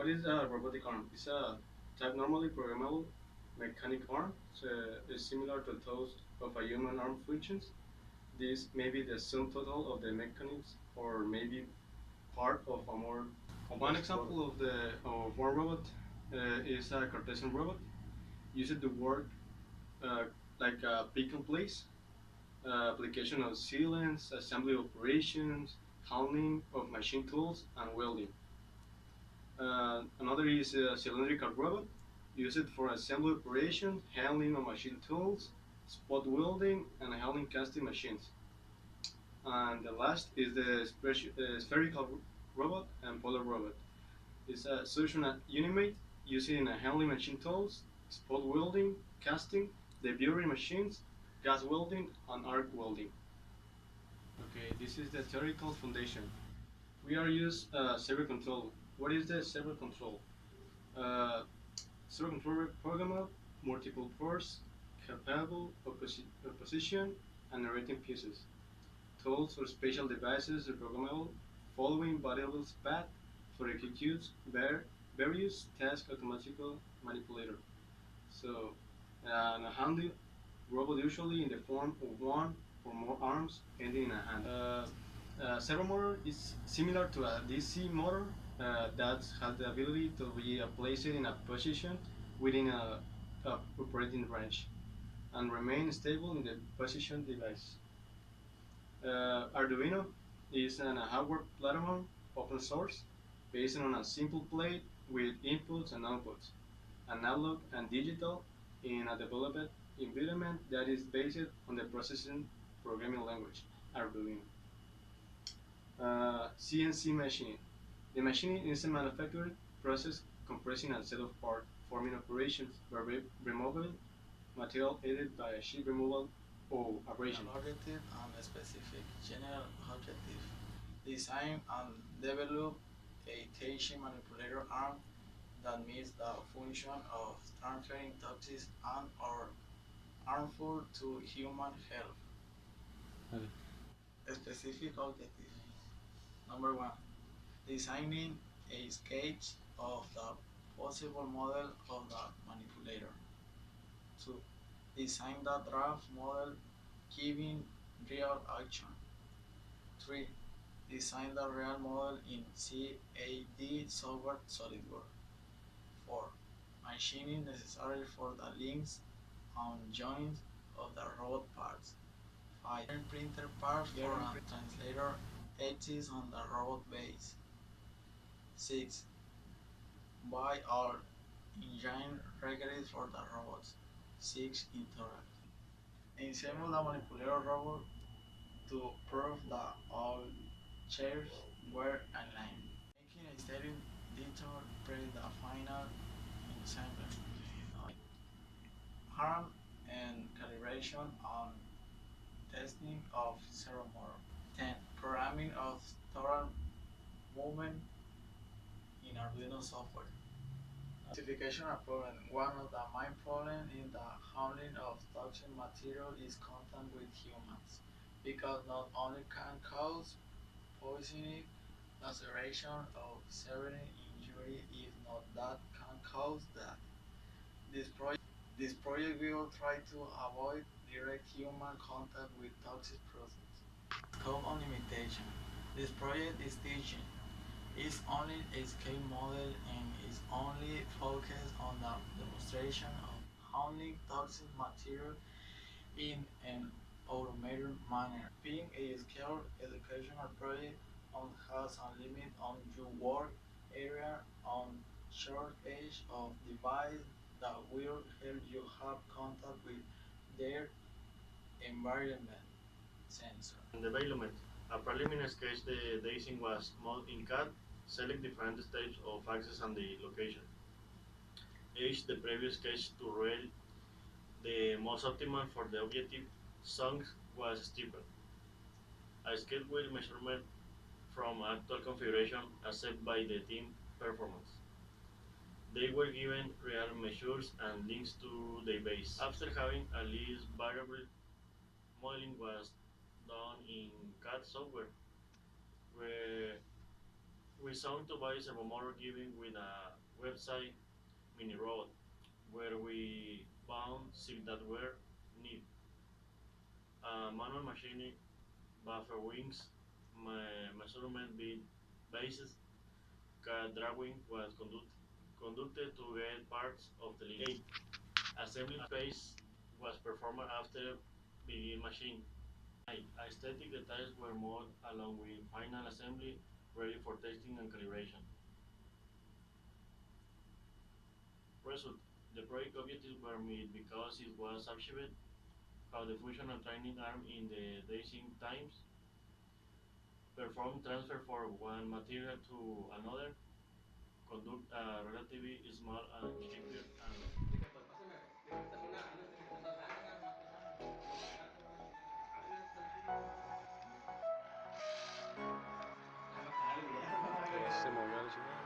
What is a robotic arm? It's a type normally programmable mechanic arm. So it's similar to those of a human arm functions. This may be the sum total of the mechanics, or maybe part of a more complex. One example robot. Of one robot is a Cartesian robot. Used to work uh, like a pick and place, application of sealants, assembly operations, handling of machine tools, and welding. Another is a cylindrical robot, used for assembly operation, handling of machine tools, spot welding, and handling casting machines. And the last is the spherical robot and polar robot. It's a solution at Unimate, using a handling machine tools, spot welding, casting, deburring machines, gas welding, and arc welding. Okay, this is the theoretical foundation. We are use servo control. What is the servo control? Uh, Servo control programmable, multiple force, capable opposition, and narrating pieces. Tools or special devices are programmable, following variables path for executes various tasks automatical manipulator. So, a handy robot usually in the form of one or more arms ending in a hand. Servo motor is similar to a DC motor that has the ability to be placed in a position within a operating range and remain stable in the position device. Arduino is an hardware platform, open source, based on a simple plate with inputs and outputs, analog and digital, in a developed environment that is based on the processing programming language, Arduino. CNC machine. The machine is a manufacturing process compressing a set of parts, forming operations where removable material aided by a sheet removal or abrasion. Objective and specific. General objective. Design and develop a teaching manipulator arm that meets the function of transferring toxins and or harmful to human health. Okay. A specific objective. Number one, designing a sketch of the possible model of the manipulator. Two, design the draft model giving real action. Three, design the real model in CAD software SolidWorks. 4. Machining necessary for the links and joints of the robot parts. 5. Printer parts for a translator edges on the robot base. 6. Buy all engine required for the robots. 6. Interact. Ensemble the manipulator robot to prove that all chairs were aligned. Making a steady detour pre the final ensemble. Harm and calibration on testing of servo motor. 10. Programming of total movement in Arduino software. Classification of problem. One of the main problems in the handling of toxic material is contact with humans, because not only can cause poisoning, laceration, or severe injury, if not that can cause death. This project will try to avoid direct human contact with toxic products. Scope and limitation. This project is teaching. It's only a scale model and is only focused on the demonstration of handling toxic material in an automated manner. Being a scale educational project has a limit on your work area on short edge of device that will help you have contact with their environment sensor. In development, a preliminary sketch the design was modeled in CAD, select different steps of access and the location. Each the previous sketch to read the most optimal for the objective song was steeper. A schedule measurement from actual configuration accepted by the team performance. They were given real measures and links to the base. After having a least variable, modeling was done in CAD software, where We sought to buy servomotor giving with a website mini robot where we found six that were neat. Manual machining, buffer wings, measurement bases, CAD drawing was conducted to get parts of the link. 8. Assembly phase was performed after begin machine. 9. Aesthetic details were made along with final assembly ready for testing and calibration. Result. The project objectives were met because it was achieved how the functional training arm in the dashing times perform transfer from one material to another, conduct a relatively small and cheaper and Se movió la chingada.